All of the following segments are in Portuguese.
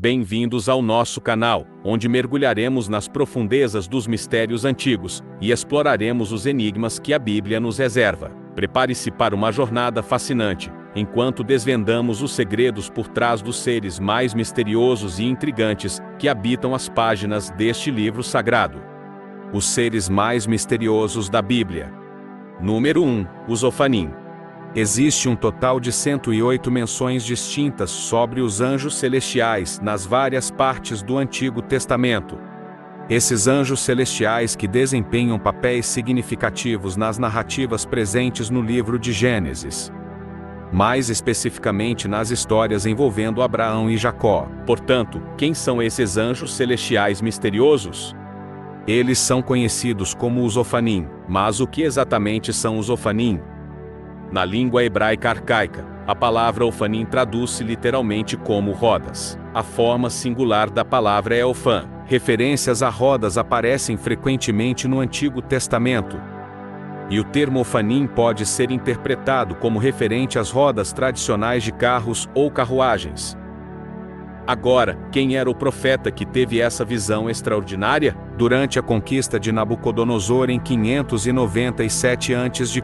Bem-vindos ao nosso canal, onde mergulharemos nas profundezas dos mistérios antigos e exploraremos os enigmas que a Bíblia nos reserva. Prepare-se para uma jornada fascinante, enquanto desvendamos os segredos por trás dos seres mais misteriosos e intrigantes que habitam as páginas deste livro sagrado. Os seres mais misteriosos da Bíblia. Número 1. Os Ofanim. Existe um total de 108 menções distintas sobre os anjos celestiais nas várias partes do Antigo Testamento. Esses anjos celestiais que desempenham papéis significativos nas narrativas presentes no livro de Gênesis. Mais especificamente nas histórias envolvendo Abraão e Jacó. Portanto, quem são esses anjos celestiais misteriosos? Eles são conhecidos como os Ofanim, mas o que exatamente são os Ofanim? Na língua hebraica arcaica, a palavra Ofanim traduz-se literalmente como rodas. A forma singular da palavra é Ofan. Referências a rodas aparecem frequentemente no Antigo Testamento. E o termo Ofanim pode ser interpretado como referente às rodas tradicionais de carros ou carruagens. Agora, quem era o profeta que teve essa visão extraordinária? Durante a conquista de Nabucodonosor em 597 a.C.,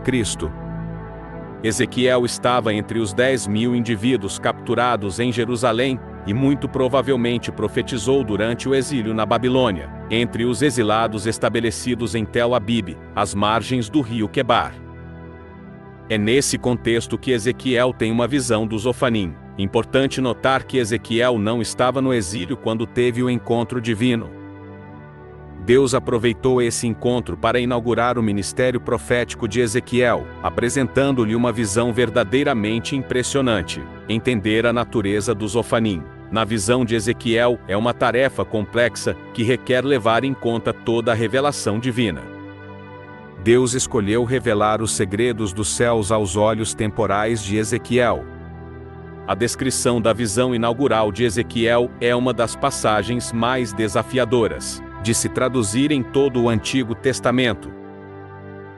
Ezequiel estava entre os 10.000 indivíduos capturados em Jerusalém e muito provavelmente profetizou durante o exílio na Babilônia, entre os exilados estabelecidos em Tel Abib, às margens do rio Quebar. É nesse contexto que Ezequiel tem uma visão dos Ofanim. Importante notar que Ezequiel não estava no exílio quando teve o encontro divino. Deus aproveitou esse encontro para inaugurar o ministério profético de Ezequiel, apresentando-lhe uma visão verdadeiramente impressionante. Entender a natureza dos Ofanim, na visão de Ezequiel, é uma tarefa complexa que requer levar em conta toda a revelação divina. Deus escolheu revelar os segredos dos céus aos olhos temporais de Ezequiel. A descrição da visão inaugural de Ezequiel é uma das passagens mais desafiadoras de se traduzir em todo o Antigo Testamento.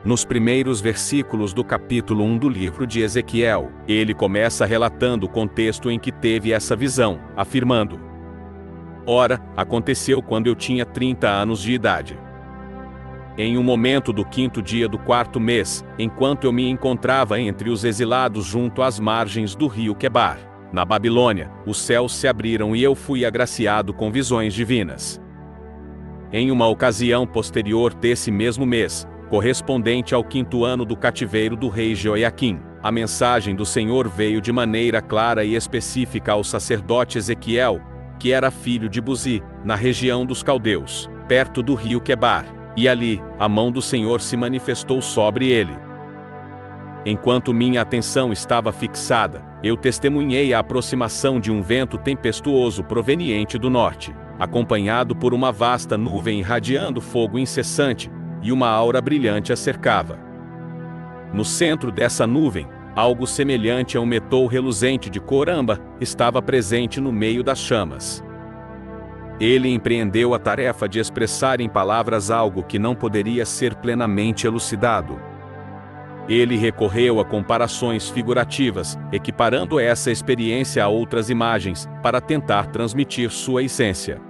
Nos primeiros versículos do capítulo 1 do livro de Ezequiel, ele começa relatando o contexto em que teve essa visão, afirmando: Ora, aconteceu quando eu tinha 30 anos de idade. Em um momento do 5º dia do 4º mês, enquanto eu me encontrava entre os exilados junto às margens do rio Quebar, na Babilônia, os céus se abriram e eu fui agraciado com visões divinas. Em uma ocasião posterior desse mesmo mês, correspondente ao 5º ano do cativeiro do rei Jeoiaquim, a mensagem do Senhor veio de maneira clara e específica ao sacerdote Ezequiel, que era filho de Buzi, na região dos caldeus, perto do rio Quebar, e ali, a mão do Senhor se manifestou sobre ele. Enquanto minha atenção estava fixada, eu testemunhei a aproximação de um vento tempestuoso proveniente do norte, acompanhado por uma vasta nuvem irradiando fogo incessante, e uma aura brilhante a cercava. No centro dessa nuvem, algo semelhante a um metal reluzente de cor âmbar estava presente no meio das chamas. Ele empreendeu a tarefa de expressar em palavras algo que não poderia ser plenamente elucidado. Ele recorreu a comparações figurativas, equiparando essa experiência a outras imagens, para tentar transmitir sua essência.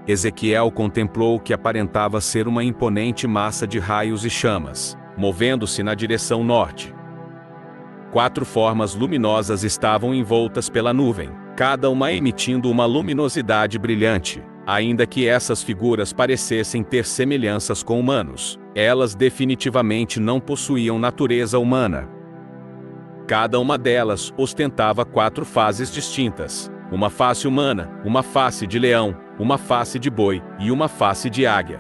Ezequiel contemplou o que aparentava ser uma imponente massa de raios e chamas, movendo-se na direção norte. 4 formas luminosas estavam envoltas pela nuvem, cada uma emitindo uma luminosidade brilhante. Ainda que essas figuras parecessem ter semelhanças com humanos, elas definitivamente não possuíam natureza humana. Cada uma delas ostentava 4 faces distintas: uma face humana, uma face de leão, uma face de boi e uma face de águia.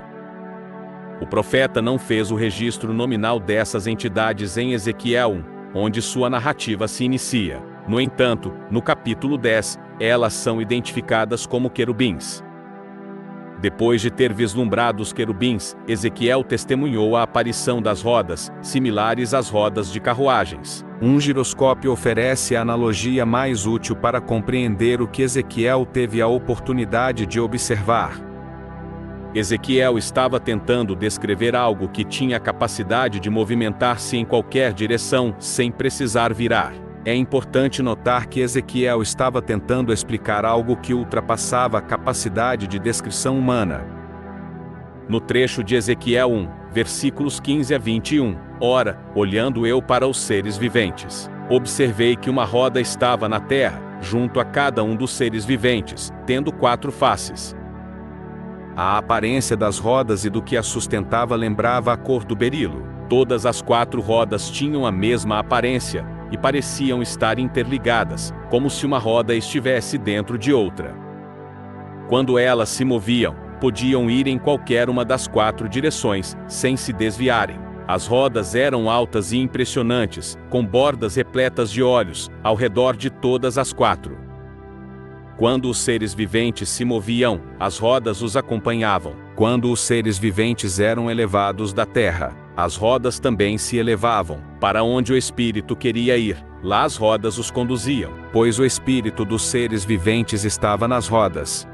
O profeta não fez o registro nominal dessas entidades em Ezequiel 1, onde sua narrativa se inicia. No entanto, no capítulo 10, elas são identificadas como querubins. Depois de ter vislumbrado os querubins, Ezequiel testemunhou a aparição das rodas, similares às rodas de carruagens. Um giroscópio oferece a analogia mais útil para compreender o que Ezequiel teve a oportunidade de observar. Ezequiel estava tentando descrever algo que tinha a capacidade de movimentar-se em qualquer direção, sem precisar virar. É importante notar que Ezequiel estava tentando explicar algo que ultrapassava a capacidade de descrição humana. No trecho de Ezequiel 1, versículos 15 a 21, ora, olhando eu para os seres viventes, observei que uma roda estava na terra, junto a cada um dos seres viventes, tendo 4 faces. A aparência das rodas e do que as sustentava lembrava a cor do berilo. Todas as 4 rodas tinham a mesma aparência, e pareciam estar interligadas, como se uma roda estivesse dentro de outra. Quando elas se moviam, podiam ir em qualquer uma das 4 direções, sem se desviarem. As rodas eram altas e impressionantes, com bordas repletas de olhos, ao redor de todas as 4. Quando os seres viventes se moviam, as rodas os acompanhavam. Quando os seres viventes eram elevados da terra, as rodas também se elevavam. Para onde o espírito queria ir, lá as rodas os conduziam, pois o espírito dos seres viventes estava nas rodas.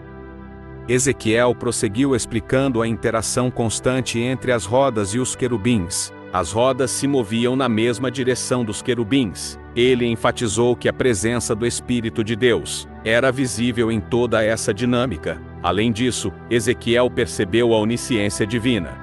Ezequiel prosseguiu explicando a interação constante entre as rodas e os querubins. As rodas se moviam na mesma direção dos querubins. Ele enfatizou que a presença do Espírito de Deus era visível em toda essa dinâmica. Além disso, Ezequiel percebeu a onisciência divina.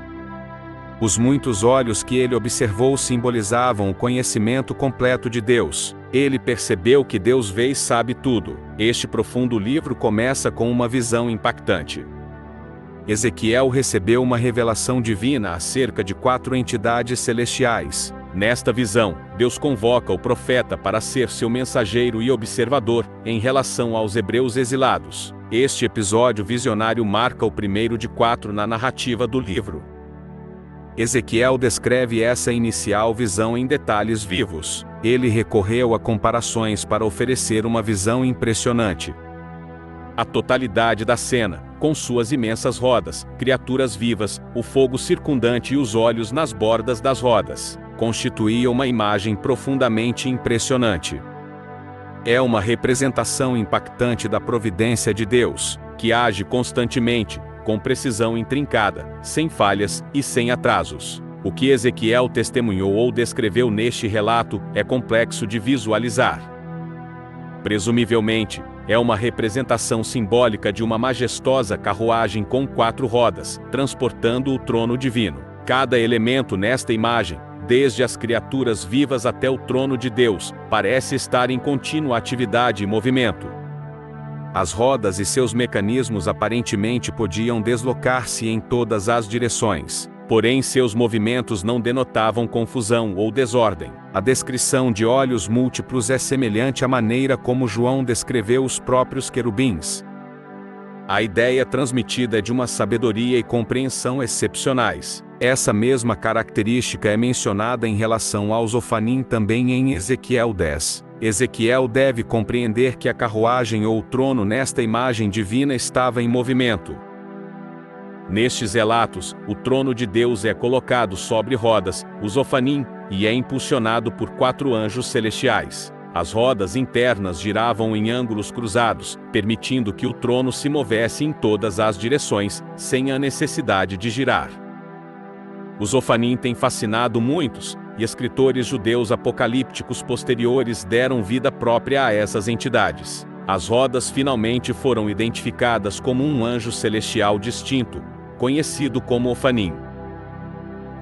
Os muitos olhos que ele observou simbolizavam o conhecimento completo de Deus. Ele percebeu que Deus vê e sabe tudo. Este profundo livro começa com uma visão impactante. Ezequiel recebeu uma revelação divina acerca de 4 entidades celestiais. Nesta visão, Deus convoca o profeta para ser seu mensageiro e observador em relação aos hebreus exilados. Este episódio visionário marca o primeiro de 4 na narrativa do livro. Ezequiel descreve essa inicial visão em detalhes vivos. Ele recorreu a comparações para oferecer uma visão impressionante. A totalidade da cena, com suas imensas rodas, criaturas vivas, o fogo circundante e os olhos nas bordas das rodas, constituía uma imagem profundamente impressionante. É uma representação impactante da providência de Deus, que age constantemente, com precisão intrincada, sem falhas e sem atrasos. O que Ezequiel testemunhou ou descreveu neste relato é complexo de visualizar. Presumivelmente, é uma representação simbólica de uma majestosa carruagem com 4 rodas, transportando o trono divino. Cada elemento nesta imagem, desde as criaturas vivas até o trono de Deus, parece estar em contínua atividade e movimento. As rodas e seus mecanismos aparentemente podiam deslocar-se em todas as direções. Porém, seus movimentos não denotavam confusão ou desordem. A descrição de olhos múltiplos é semelhante à maneira como João descreveu os próprios querubins. A ideia transmitida é de uma sabedoria e compreensão excepcionais. Essa mesma característica é mencionada em relação aos Ofanim também em Ezequiel 10. Ezequiel deve compreender que a carruagem ou o trono nesta imagem divina estava em movimento. Nestes relatos, o trono de Deus é colocado sobre rodas, os Ofanim, e é impulsionado por 4 anjos celestiais. As rodas internas giravam em ângulos cruzados, permitindo que o trono se movesse em todas as direções, sem a necessidade de girar. Os Ofanim têm fascinado muitos, e escritores judeus apocalípticos posteriores deram vida própria a essas entidades. As rodas finalmente foram identificadas como um anjo celestial distinto, conhecido como Ofanim.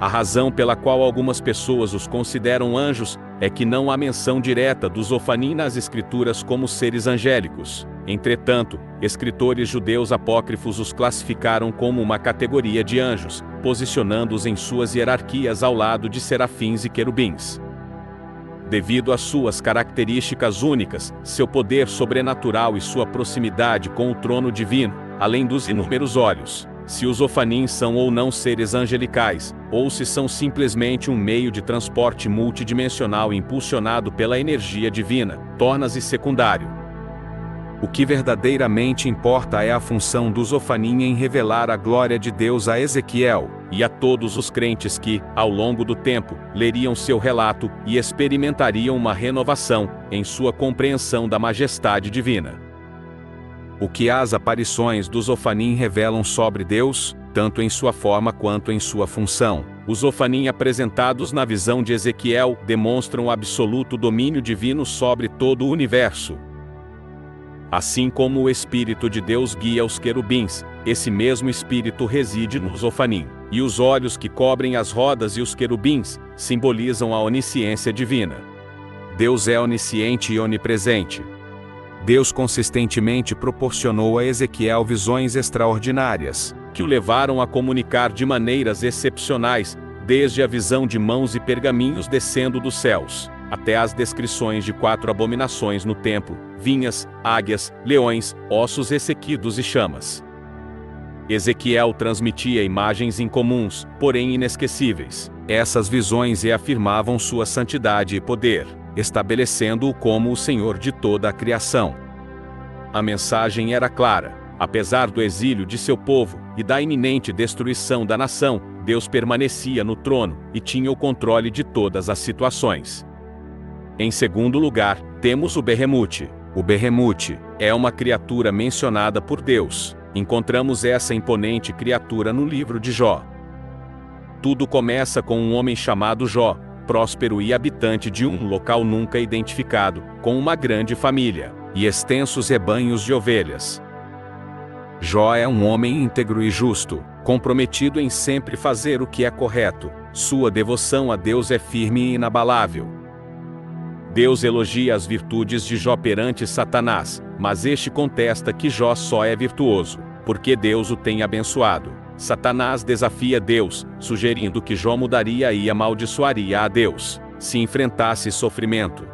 A razão pela qual algumas pessoas os consideram anjos é que não há menção direta dos Ofanim nas escrituras como seres angélicos. Entretanto, escritores judeus apócrifos os classificaram como uma categoria de anjos, posicionando-os em suas hierarquias ao lado de serafins e querubins. Devido às suas características únicas, seu poder sobrenatural e sua proximidade com o trono divino, além dos inúmeros olhos, se os Ofanim são ou não seres angelicais, ou se são simplesmente um meio de transporte multidimensional impulsionado pela energia divina, torna-se secundário. O que verdadeiramente importa é a função dos Ofanim em revelar a glória de Deus a Ezequiel, e a todos os crentes que, ao longo do tempo, leriam seu relato e experimentariam uma renovação em sua compreensão da majestade divina. O que as aparições dos Ofanim revelam sobre Deus, tanto em sua forma quanto em sua função, Os Ofanim apresentados na visão de Ezequiel demonstram o absoluto domínio divino sobre todo o universo. Assim como o Espírito de Deus guia os querubins, esse mesmo Espírito reside nos Ofanim. E os olhos que cobrem as rodas e os querubins simbolizam a onisciência divina. Deus é onisciente e onipresente. Deus consistentemente proporcionou a Ezequiel visões extraordinárias, que o levaram a comunicar de maneiras excepcionais, desde a visão de mãos e pergaminhos descendo dos céus, até as descrições de 4 abominações no templo, vinhas, águias, leões, ossos ressequidos e chamas. Ezequiel transmitia imagens incomuns, porém inesquecíveis. Essas visões reafirmavam sua santidade e poder, estabelecendo-o como o Senhor de toda a criação. A mensagem era clara: apesar do exílio de seu povo e da iminente destruição da nação, Deus permanecia no trono e tinha o controle de todas as situações. Em segundo lugar, temos o Berremute. O Berremute é uma criatura mencionada por Deus. Encontramos essa imponente criatura no livro de Jó. Tudo começa com um homem chamado Jó, próspero e habitante de um local nunca identificado, com uma grande família e extensos rebanhos de ovelhas. Jó é um homem íntegro e justo, comprometido em sempre fazer o que é correto. Sua devoção a Deus é firme e inabalável. Deus elogia as virtudes de Jó perante Satanás, mas este contesta que Jó só é virtuoso porque Deus o tem abençoado. Satanás desafia Deus, sugerindo que Jó mudaria e amaldiçoaria a Deus, se enfrentasse sofrimento.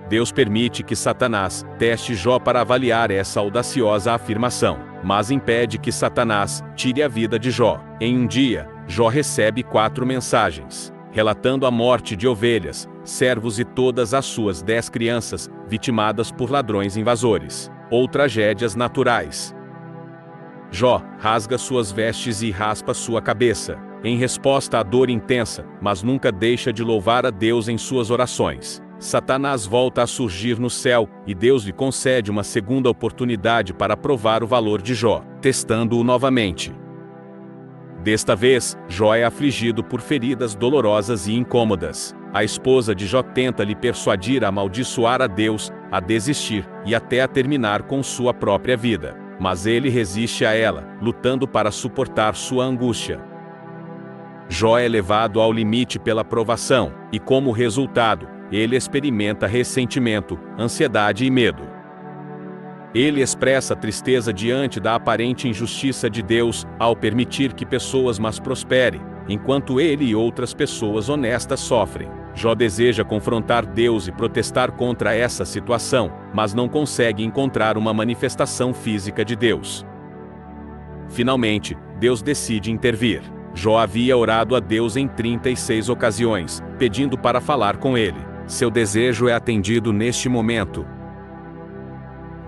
Deus permite que Satanás teste Jó para avaliar essa audaciosa afirmação, mas impede que Satanás tire a vida de Jó. Em um dia, Jó recebe 4 mensagens, relatando a morte de ovelhas, servos e todas as suas 10 crianças, vitimadas por ladrões invasores, ou tragédias naturais. Jó rasga suas vestes e raspa sua cabeça, em resposta à dor intensa, mas nunca deixa de louvar a Deus em suas orações. Satanás volta a surgir no céu, e Deus lhe concede uma segunda oportunidade para provar o valor de Jó, testando-o novamente. Desta vez, Jó é afligido por feridas dolorosas e incômodas. A esposa de Jó tenta lhe persuadir a amaldiçoar a Deus, a desistir, e até a terminar com sua própria vida. Mas ele resiste a ela, lutando para suportar sua angústia. Jó é levado ao limite pela provação, e como resultado, ele experimenta ressentimento, ansiedade e medo. Ele expressa tristeza diante da aparente injustiça de Deus, ao permitir que pessoas más prosperem, enquanto ele e outras pessoas honestas sofrem. Jó deseja confrontar Deus e protestar contra essa situação, mas não consegue encontrar uma manifestação física de Deus. Finalmente, Deus decide intervir. Jó havia orado a Deus em 36 ocasiões, pedindo para falar com ele. Seu desejo é atendido neste momento.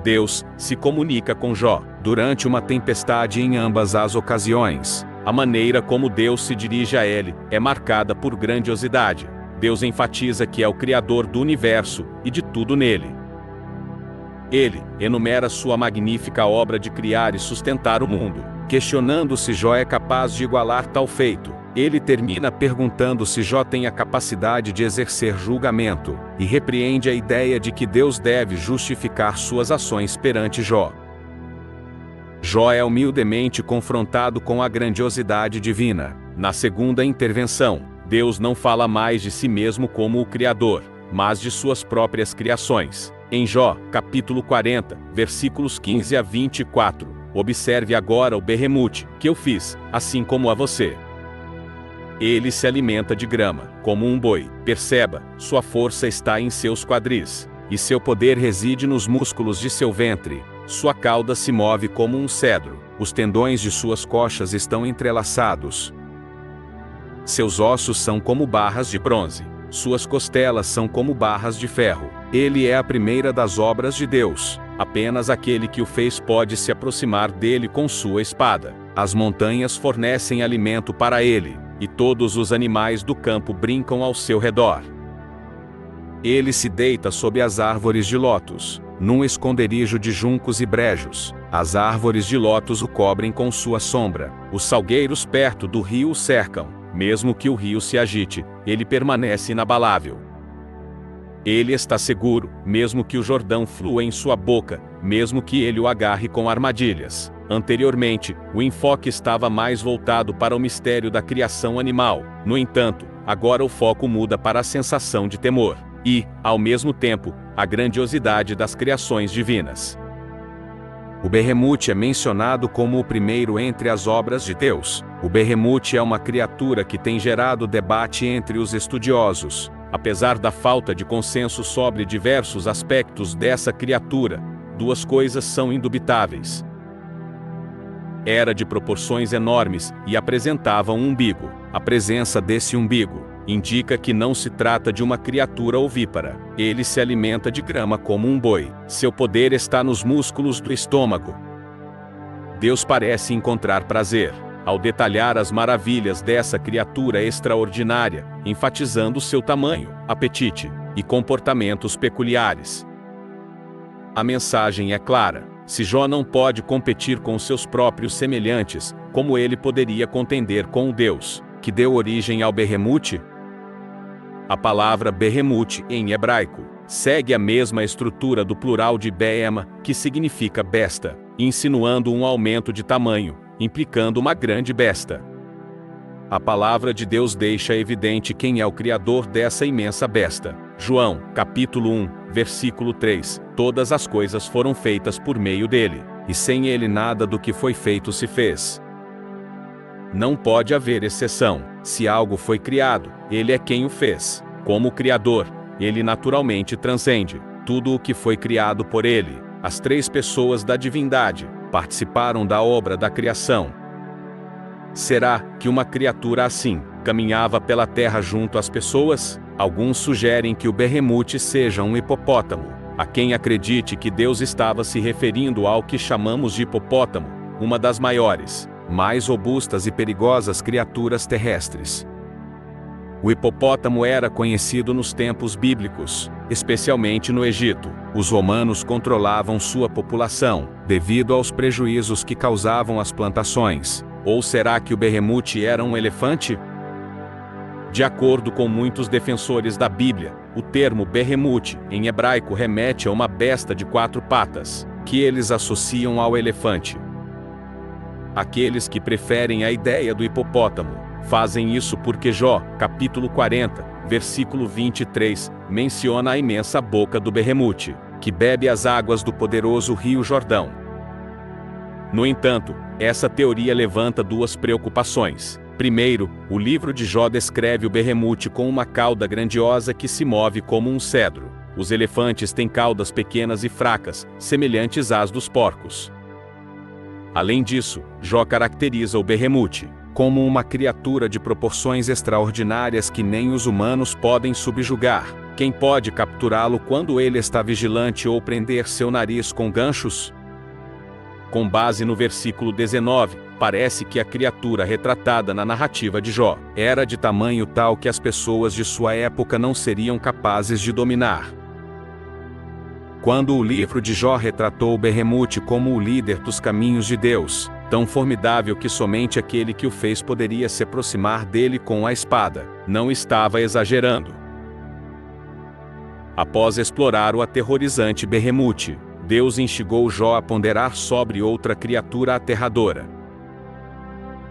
Deus se comunica com Jó durante uma tempestade em ambas as ocasiões. A maneira como Deus se dirige a ele é marcada por grandiosidade. Deus enfatiza que é o Criador do universo e de tudo nele. Ele enumera sua magnífica obra de criar e sustentar o mundo, questionando se Jó é capaz de igualar tal feito. Ele termina perguntando se Jó tem a capacidade de exercer julgamento, e repreende a ideia de que Deus deve justificar suas ações perante Jó. Jó é humildemente confrontado com a grandiosidade divina. Na segunda intervenção, Deus não fala mais de si mesmo como o Criador, mas de suas próprias criações. Em Jó, capítulo 40, versículos 15 a 24, observe agora o berremute, que eu fiz, assim como a você. Ele se alimenta de grama, como um boi. Perceba, sua força está em seus quadris, e seu poder reside nos músculos de seu ventre. Sua cauda se move como um cedro, os tendões de suas coxas estão entrelaçados. Seus ossos são como barras de bronze, suas costelas são como barras de ferro. Ele é a primeira das obras de Deus. Apenas aquele que o fez pode se aproximar dele com sua espada. As montanhas fornecem alimento para ele, e todos os animais do campo brincam ao seu redor. Ele se deita sob as árvores de lótus, num esconderijo de juncos e brejos. As árvores de lótus o cobrem com sua sombra. Os salgueiros perto do rio o cercam. mesmo que o rio se agite, ele permanece inabalável. Ele está seguro, mesmo que o Jordão flua em sua boca, mesmo que ele o agarre com armadilhas. Anteriormente, o enfoque estava mais voltado para o mistério da criação animal. No entanto, agora o foco muda para a sensação de temor e, ao mesmo tempo, a grandiosidade das criações divinas. O Berremute é mencionado como o primeiro entre as obras de Deus. O Berremute é uma criatura que tem gerado debate entre os estudiosos. Apesar da falta de consenso sobre diversos aspectos dessa criatura, duas coisas são indubitáveis. Era de proporções enormes e apresentava um umbigo. A presença desse umbigo indica que não se trata de uma criatura ovípara. Ele se alimenta de grama como um boi. Seu poder está nos músculos do estômago. Deus parece encontrar prazer ao detalhar as maravilhas dessa criatura extraordinária, enfatizando seu tamanho, apetite e comportamentos peculiares. A mensagem é clara: se Jó não pode competir com seus próprios semelhantes, como ele poderia contender com o Deus que deu origem ao Berremute? A palavra Berremute, em hebraico, segue a mesma estrutura do plural de Behema, que significa besta, insinuando um aumento de tamanho, implicando uma grande besta. A palavra de Deus deixa evidente quem é o criador dessa imensa besta. João, capítulo 1, versículo 3. Todas as coisas foram feitas por meio dele, e sem ele nada do que foi feito se fez. Não pode haver exceção. Se algo foi criado, ele é quem o fez. Como Criador, ele naturalmente transcende tudo o que foi criado por ele. As três pessoas da divindade participaram da obra da criação. Será que uma criatura assim caminhava pela terra junto às pessoas? Alguns sugerem que o Berremute seja um hipopótamo. Há quem acredite que Deus estava se referindo ao que chamamos de hipopótamo, uma das maiores, mais robustas e perigosas criaturas terrestres. O hipopótamo era conhecido nos tempos bíblicos, especialmente no Egito. Os romanos controlavam sua população, devido aos prejuízos que causavam às plantações. Ou será que o Berremute era um elefante? De acordo com muitos defensores da Bíblia, o termo Berremute, em hebraico, remete a uma besta de 4 patas, que eles associam ao elefante. Aqueles que preferem a ideia do hipopótamo fazem isso porque Jó, capítulo 40, versículo 23, menciona a imensa boca do Berremute, que bebe as águas do poderoso rio Jordão. No entanto, essa teoria levanta duas preocupações. Primeiro, o livro de Jó descreve o Berremute com uma cauda grandiosa que se move como um cedro. Os elefantes têm caudas pequenas e fracas, semelhantes às dos porcos. Além disso, Jó caracteriza o Berremute como uma criatura de proporções extraordinárias que nem os humanos podem subjugar. Quem pode capturá-lo quando ele está vigilante ou prender seu nariz com ganchos? Com base no versículo 19, parece que a criatura retratada na narrativa de Jó era de tamanho tal que as pessoas de sua época não seriam capazes de dominar. Quando o livro de Jó retratou o Berremute como o líder dos caminhos de Deus, tão formidável que somente aquele que o fez poderia se aproximar dele com a espada, não estava exagerando. Após explorar o aterrorizante Berremute, Deus instigou Jó a ponderar sobre outra criatura aterradora.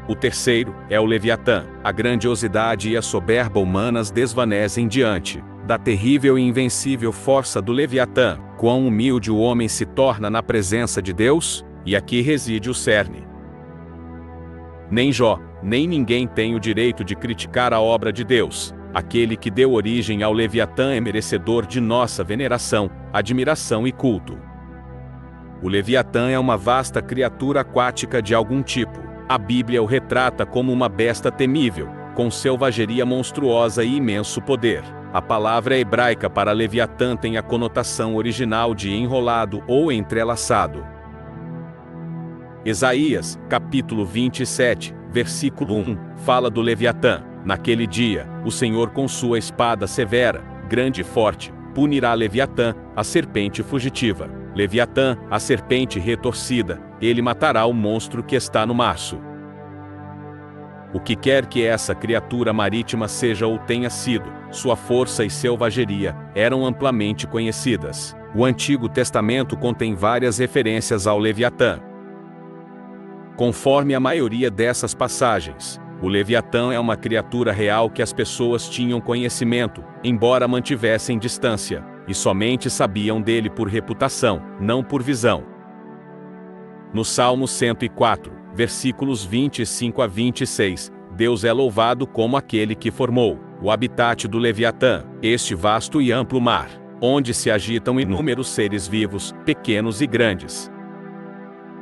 O terceiro é o Leviatã. A grandiosidade e a soberba humanas desvanecem diante da terrível e invencível força do Leviatã. Quão humilde o homem se torna na presença de Deus? E aqui reside o cerne. Nem Jó, nem ninguém tem o direito de criticar a obra de Deus. Aquele que deu origem ao Leviatã é merecedor de nossa veneração, admiração e culto. O Leviatã é uma vasta criatura aquática de algum tipo. A Bíblia o retrata como uma besta temível, com selvageria monstruosa e imenso poder. A palavra hebraica para Leviatã tem a conotação original de enrolado ou entrelaçado. Isaías, capítulo 27, versículo 1, fala do Leviatã. Naquele dia, o Senhor com sua espada severa, grande e forte, punirá Leviatã, a serpente fugitiva. Leviatã, a serpente retorcida, ele matará o monstro que está no março. O que quer que essa criatura marítima seja ou tenha sido, sua força e selvageria eram amplamente conhecidas. O Antigo Testamento contém várias referências ao Leviatã. Conforme a maioria dessas passagens, o Leviatã é uma criatura real que as pessoas tinham conhecimento, embora mantivessem distância, e somente sabiam dele por reputação, não por visão. No Salmo 104, versículos 25 a 26, Deus é louvado como aquele que formou o habitat do Leviatã, este vasto e amplo mar, onde se agitam inúmeros seres vivos, pequenos e grandes.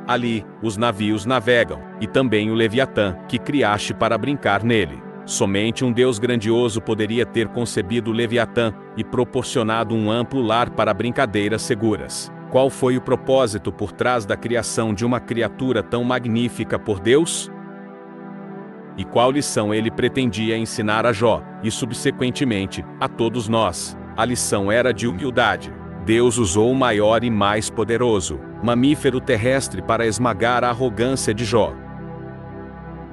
Ali, os navios navegam, e também o Leviatã, que criaste para brincar nele. Somente um Deus grandioso poderia ter concebido o Leviatã e proporcionado um amplo lar para brincadeiras seguras. Qual foi o propósito por trás da criação de uma criatura tão magnífica por Deus? E qual lição ele pretendia ensinar a Jó, e subsequentemente, a todos nós? A lição era de humildade. Deus usou o maior e mais poderoso mamífero terrestre para esmagar a arrogância de Jó.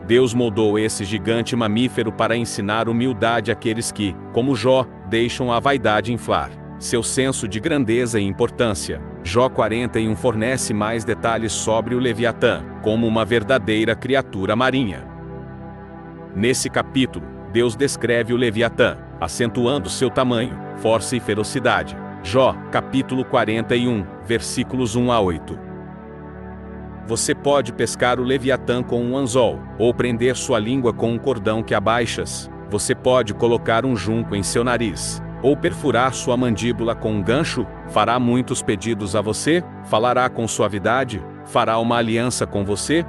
Deus moldou esse gigante mamífero para ensinar humildade àqueles que, como Jó, deixam a vaidade inflar seu senso de grandeza e importância. Jó 41 fornece mais detalhes sobre o Leviatã, como uma verdadeira criatura marinha. Nesse capítulo, Deus descreve o Leviatã, acentuando seu tamanho, força e ferocidade. Jó, capítulo 41, versículos 1 a 8. Você pode pescar o Leviatã com um anzol, ou prender sua língua com um cordão que abaixas. Você pode colocar um junco em seu nariz, ou perfurar sua mandíbula com um gancho. Fará muitos pedidos a você? Falará com suavidade? Fará uma aliança com você?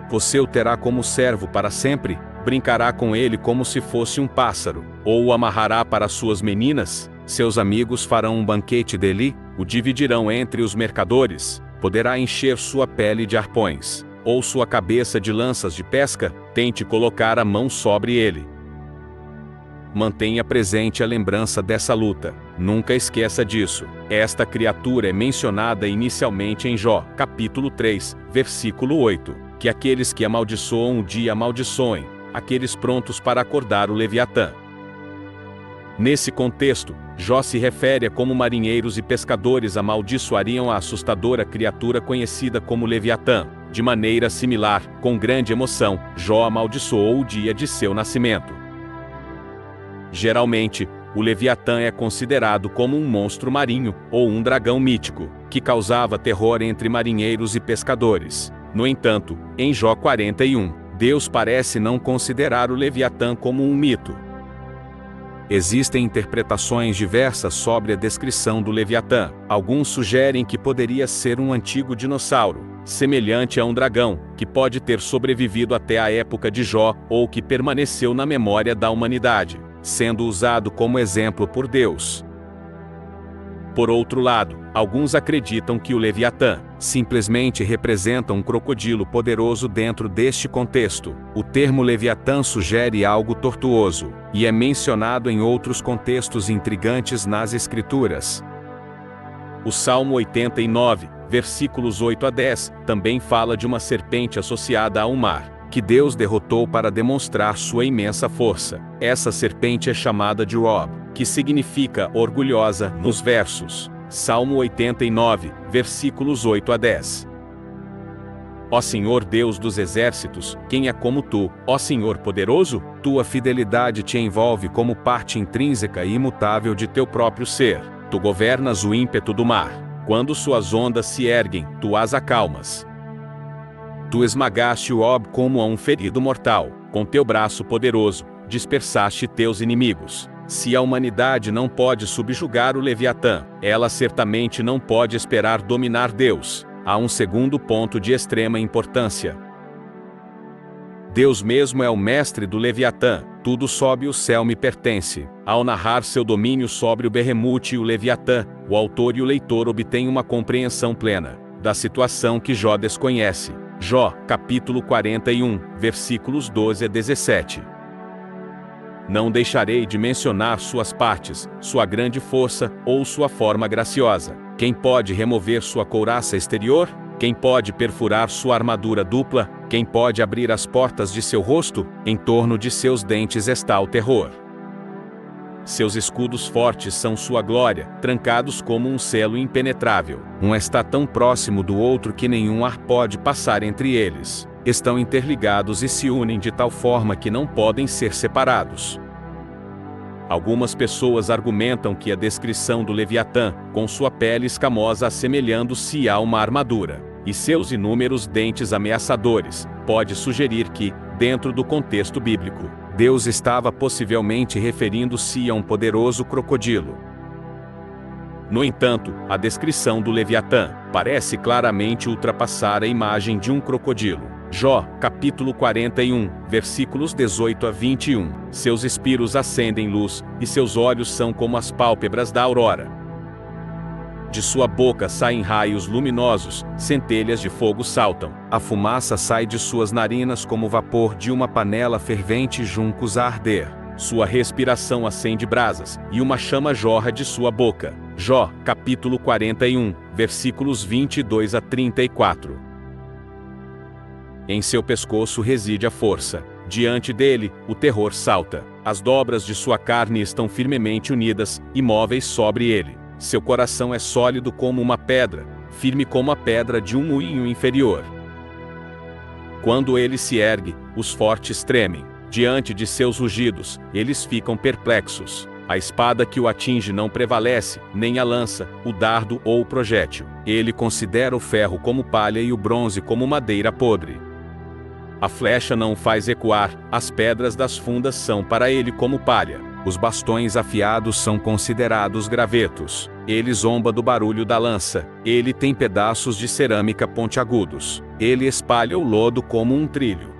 Você o terá como servo para sempre? Brincará com ele como se fosse um pássaro? Ou o amarrará para suas meninas? Seus amigos farão um banquete dele? O dividirão entre os mercadores? Poderá encher sua pele de arpões, ou sua cabeça de lanças de pesca? Tente colocar a mão sobre ele. Mantenha presente a lembrança dessa luta. Nunca esqueça disso. Esta criatura é mencionada inicialmente em Jó, capítulo 3, versículo 8. Que aqueles que amaldiçoam o dia amaldiçoem, aqueles prontos para acordar o Leviatã. Nesse contexto, Jó se refere a como marinheiros e pescadores amaldiçoariam a assustadora criatura conhecida como Leviatã. De maneira similar, com grande emoção, Jó amaldiçoou o dia de seu nascimento. Geralmente, o Leviatã é considerado como um monstro marinho, ou um dragão mítico, que causava terror entre marinheiros e pescadores. No entanto, em Jó 41, Deus parece não considerar o Leviatã como um mito. Existem interpretações diversas sobre a descrição do Leviatã. Alguns sugerem que poderia ser um antigo dinossauro, semelhante a um dragão, que pode ter sobrevivido até a época de Jó, ou que permaneceu na memória da humanidade, sendo usado como exemplo por Deus. Por outro lado, alguns acreditam que o Leviatã simplesmente representa um crocodilo poderoso dentro deste contexto. O termo Leviatã sugere algo tortuoso, e é mencionado em outros contextos intrigantes nas Escrituras. O Salmo 89, versículos 8 a 10, também fala de uma serpente associada ao mar, que Deus derrotou para demonstrar sua imensa força. Essa serpente é chamada de Rob, que significa orgulhosa, nos versos Salmo 89, versículos 8 a 10. Ó Senhor Deus dos exércitos, quem é como tu, ó Senhor poderoso? Tua fidelidade te envolve como parte intrínseca e imutável de teu próprio ser. Tu governas o ímpeto do mar. Quando suas ondas se erguem, tu as acalmas. Tu esmagaste o Ob como a um ferido mortal. Com teu braço poderoso, dispersaste teus inimigos. Se a humanidade não pode subjugar o Leviatã, ela certamente não pode esperar dominar Deus. Há um segundo ponto de extrema importância. Deus mesmo é o mestre do Leviatã. Tudo sob o céu me pertence. Ao narrar seu domínio sobre o Berremute e o Leviatã, o autor e o leitor obtêm uma compreensão plena da situação que Jó desconhece. Jó, capítulo 41, versículos 12 a 17. Não deixarei de mencionar suas partes, sua grande força, ou sua forma graciosa. Quem pode remover sua couraça exterior? Quem pode perfurar sua armadura dupla? Quem pode abrir as portas de seu rosto? Em torno de seus dentes está o terror. Seus escudos fortes são sua glória, trancados como um selo impenetrável. Um está tão próximo do outro que nenhum ar pode passar entre eles. Estão interligados e se unem de tal forma que não podem ser separados. Algumas pessoas argumentam que a descrição do Leviatã, com sua pele escamosa assemelhando-se a uma armadura, e seus inúmeros dentes ameaçadores, pode sugerir que, dentro do contexto bíblico, Deus estava possivelmente referindo-se a um poderoso crocodilo. No entanto, a descrição do Leviatã parece claramente ultrapassar a imagem de um crocodilo. Jó, capítulo 41, versículos 18 a 21. Seus espiros acendem luz, e seus olhos são como as pálpebras da aurora. De sua boca saem raios luminosos, centelhas de fogo saltam. A fumaça sai de suas narinas como o vapor de uma panela fervente juncos a arder. Sua respiração acende brasas, e uma chama jorra de sua boca. Jó, capítulo 41, versículos 22 a 34. Em seu pescoço reside a força. Diante dele, o terror salta. As dobras de sua carne estão firmemente unidas, imóveis sobre ele. Seu coração é sólido como uma pedra, firme como a pedra de um moinho inferior. Quando ele se ergue, os fortes tremem. Diante de seus rugidos, eles ficam perplexos. A espada que o atinge não prevalece, nem a lança, o dardo ou o projétil. Ele considera o ferro como palha e o bronze como madeira podre. A flecha não o faz ecoar, as pedras das fundas são para ele como palha. Os bastões afiados são considerados gravetos. Ele zomba do barulho da lança. Ele tem pedaços de cerâmica pontiagudos. Ele espalha o lodo como um trilho.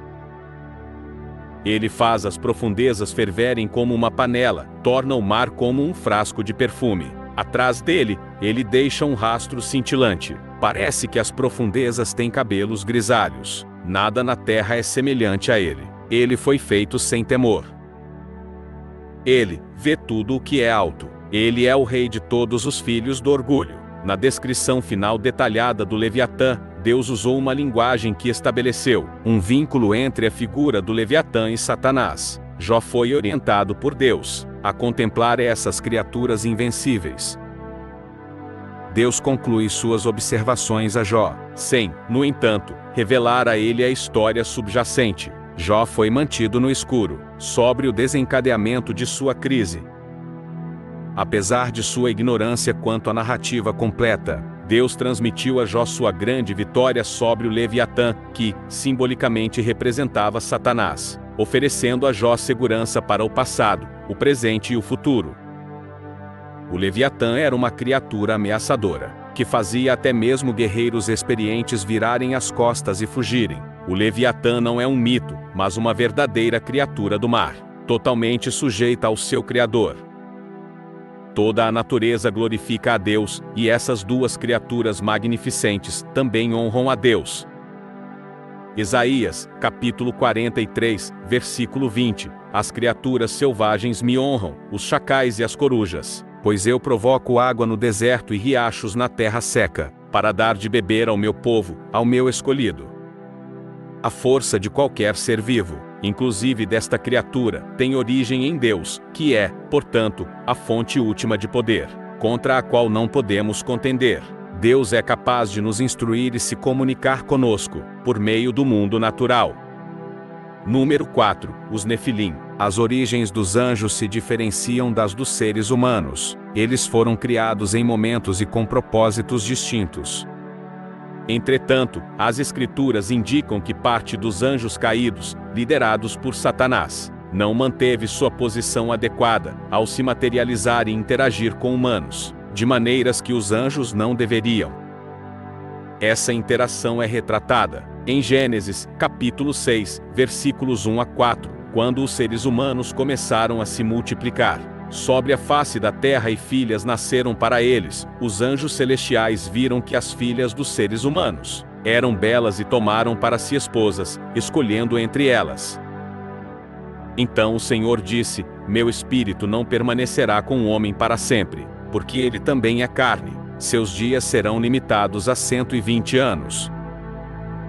Ele faz as profundezas ferverem como uma panela, torna o mar como um frasco de perfume. Atrás dele, ele deixa um rastro cintilante. Parece que as profundezas têm cabelos grisalhos. Nada na terra é semelhante a ele. Ele foi feito sem temor. Ele vê tudo o que é alto. Ele é o rei de todos os filhos do orgulho. Na descrição final detalhada do Leviatã, Deus usou uma linguagem que estabeleceu um vínculo entre a figura do Leviatã e Satanás. Jó foi orientado por Deus a contemplar essas criaturas invencíveis. Deus conclui suas observações a Jó, sem, no entanto, revelar a ele a história subjacente. Jó foi mantido no escuro, sobre o desencadeamento de sua crise. Apesar de sua ignorância quanto à narrativa completa, Deus transmitiu a Jó sua grande vitória sobre o Leviatã, que, simbolicamente representava Satanás, oferecendo a Jó segurança para o passado, o presente e o futuro. O Leviatã era uma criatura ameaçadora, que fazia até mesmo guerreiros experientes virarem as costas e fugirem. O Leviatã não é um mito, mas uma verdadeira criatura do mar, totalmente sujeita ao seu Criador. Toda a natureza glorifica a Deus, e essas duas criaturas magnificentes também honram a Deus. Isaías, capítulo 43, versículo 20. As criaturas selvagens me honram, os chacais e as corujas, pois eu provoco água no deserto e riachos na terra seca, para dar de beber ao meu povo, ao meu escolhido. A força de qualquer ser vivo, inclusive desta criatura, tem origem em Deus, que é, portanto, a fonte última de poder, contra a qual não podemos contender. Deus é capaz de nos instruir e se comunicar conosco, por meio do mundo natural. Número 4. Os Nefilim. As origens dos anjos se diferenciam das dos seres humanos. Eles foram criados em momentos e com propósitos distintos. Entretanto, as Escrituras indicam que parte dos anjos caídos, liderados por Satanás, não manteve sua posição adequada ao se materializar e interagir com humanos, de maneiras que os anjos não deveriam. Essa interação é retratada em Gênesis, capítulo 6, versículos 1 a 4, quando os seres humanos começaram a se multiplicar sobre a face da terra e filhas nasceram para eles. Os anjos celestiais viram que as filhas dos seres humanos eram belas e tomaram para si esposas, escolhendo entre elas. Então o Senhor disse: meu espírito não permanecerá com o homem para sempre, porque ele também é carne. Seus dias serão limitados a 120 anos.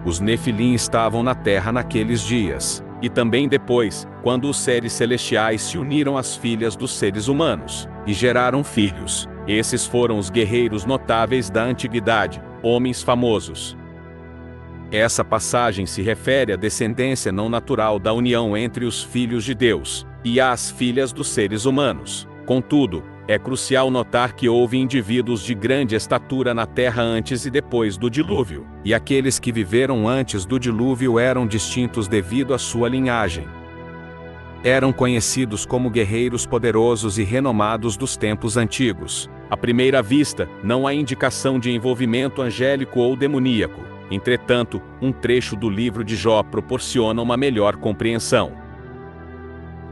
Os Nefilim estavam na terra naqueles dias, e também depois, quando os seres celestiais se uniram às filhas dos seres humanos, e geraram filhos. Esses foram os guerreiros notáveis da antiguidade, homens famosos. Essa passagem se refere à descendência não natural da união entre os filhos de Deus e as filhas dos seres humanos. Contudo, é crucial notar que houve indivíduos de grande estatura na terra antes e depois do dilúvio, e aqueles que viveram antes do dilúvio eram distintos devido à sua linhagem. Eram conhecidos como guerreiros poderosos e renomados dos tempos antigos. À primeira vista, não há indicação de envolvimento angélico ou demoníaco. Entretanto, um trecho do livro de Jó proporciona uma melhor compreensão.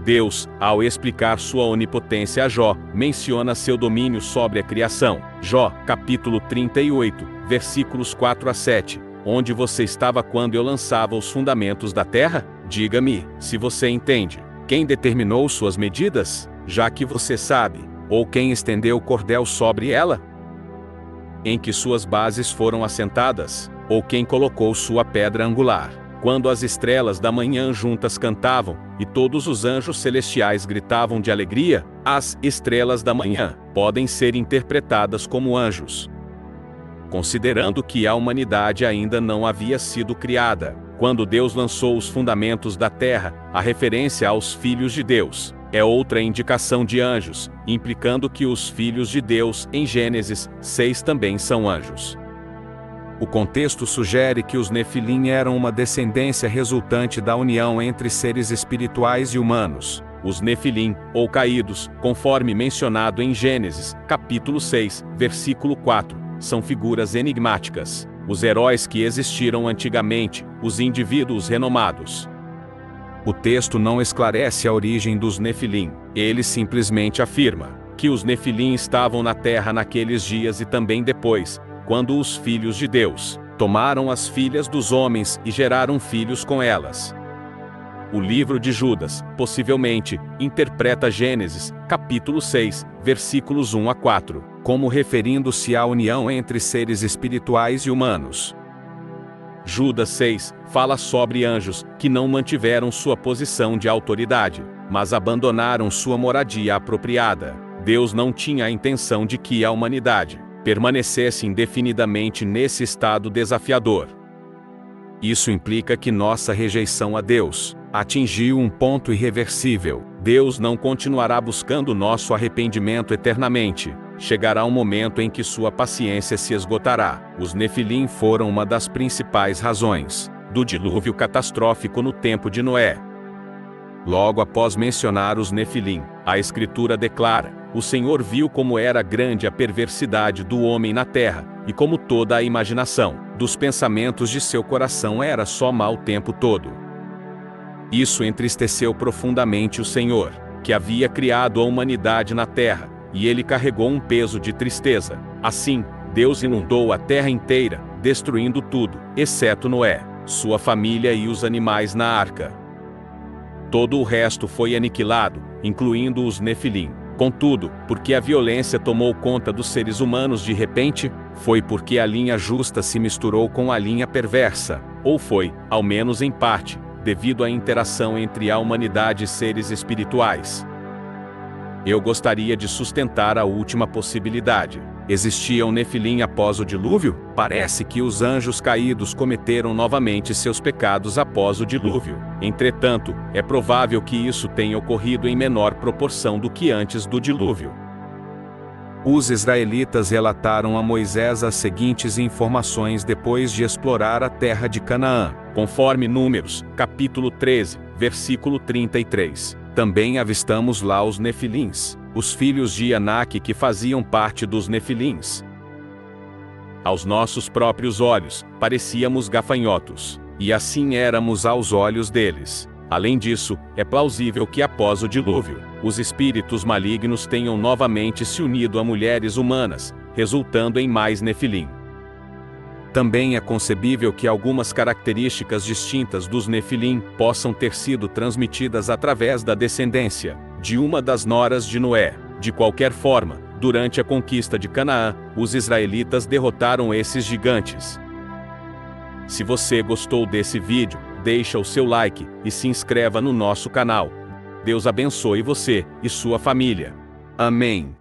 Deus, ao explicar sua onipotência a Jó, menciona seu domínio sobre a criação. Jó, capítulo 38, versículos 4 a 7. Onde você estava quando eu lançava os fundamentos da terra? Diga-me, se você entende. Quem determinou suas medidas? Já que você sabe. Ou quem estendeu o cordel sobre ela? Em que suas bases foram assentadas? Ou quem colocou sua pedra angular? Quando as estrelas da manhã juntas cantavam, e todos os anjos celestiais gritavam de alegria, as estrelas da manhã podem ser interpretadas como anjos. Considerando que a humanidade ainda não havia sido criada, quando Deus lançou os fundamentos da terra, a referência aos filhos de Deus é outra indicação de anjos, implicando que os filhos de Deus em Gênesis 6 também são anjos. O contexto sugere que os Nefilim eram uma descendência resultante da união entre seres espirituais e humanos. Os Nefilim, ou caídos, conforme mencionado em Gênesis, capítulo 6, versículo 4, são figuras enigmáticas. Os heróis que existiram antigamente, os indivíduos renomados. O texto não esclarece a origem dos Nefilim. Ele simplesmente afirma que os Nefilim estavam na terra naqueles dias e também depois, quando os filhos de Deus tomaram as filhas dos homens e geraram filhos com elas. O livro de Judas, possivelmente, interpreta Gênesis, capítulo 6, versículos 1 a 4, como referindo-se à união entre seres espirituais e humanos. Judas 6 fala sobre anjos que não mantiveram sua posição de autoridade, mas abandonaram sua moradia apropriada. Deus não tinha a intenção de que a humanidade permanecesse indefinidamente nesse estado desafiador. Isso implica que nossa rejeição a Deus atingiu um ponto irreversível. Deus não continuará buscando nosso arrependimento eternamente. Chegará um momento em que sua paciência se esgotará. Os Nefilim foram uma das principais razões do dilúvio catastrófico no tempo de Noé. Logo após mencionar os Nefilim, a Escritura declara: o Senhor viu como era grande a perversidade do homem na terra, e como toda a imaginação dos pensamentos de seu coração era só mal o tempo todo. Isso entristeceu profundamente o Senhor, que havia criado a humanidade na terra, e ele carregou um peso de tristeza. Assim, Deus inundou a terra inteira, destruindo tudo, exceto Noé, sua família e os animais na arca. Todo o resto foi aniquilado, incluindo os Nefilim. Contudo, porque a violência tomou conta dos seres humanos de repente, foi porque a linha justa se misturou com a linha perversa, ou foi, ao menos em parte, devido à interação entre a humanidade e seres espirituais. Eu gostaria de sustentar a última possibilidade. Existiam Nefilim após o dilúvio? Parece que os anjos caídos cometeram novamente seus pecados após o dilúvio. Entretanto, é provável que isso tenha ocorrido em menor proporção do que antes do dilúvio. Os israelitas relataram a Moisés as seguintes informações depois de explorar a terra de Canaã, conforme Números, capítulo 13, versículo 33. Também avistamos lá os Nefilins, os filhos de Anak que faziam parte dos Nefilins. Aos nossos próprios olhos, parecíamos gafanhotos, e assim éramos aos olhos deles. Além disso, é plausível que após o dilúvio, os espíritos malignos tenham novamente se unido a mulheres humanas, resultando em mais Nefilim. Também é concebível que algumas características distintas dos Nefilim possam ter sido transmitidas através da descendência de uma das noras de Noé. De qualquer forma, durante a conquista de Canaã, os israelitas derrotaram esses gigantes. Se você gostou desse vídeo, deixa o seu like e se inscreva no nosso canal. Deus abençoe você e sua família. Amém.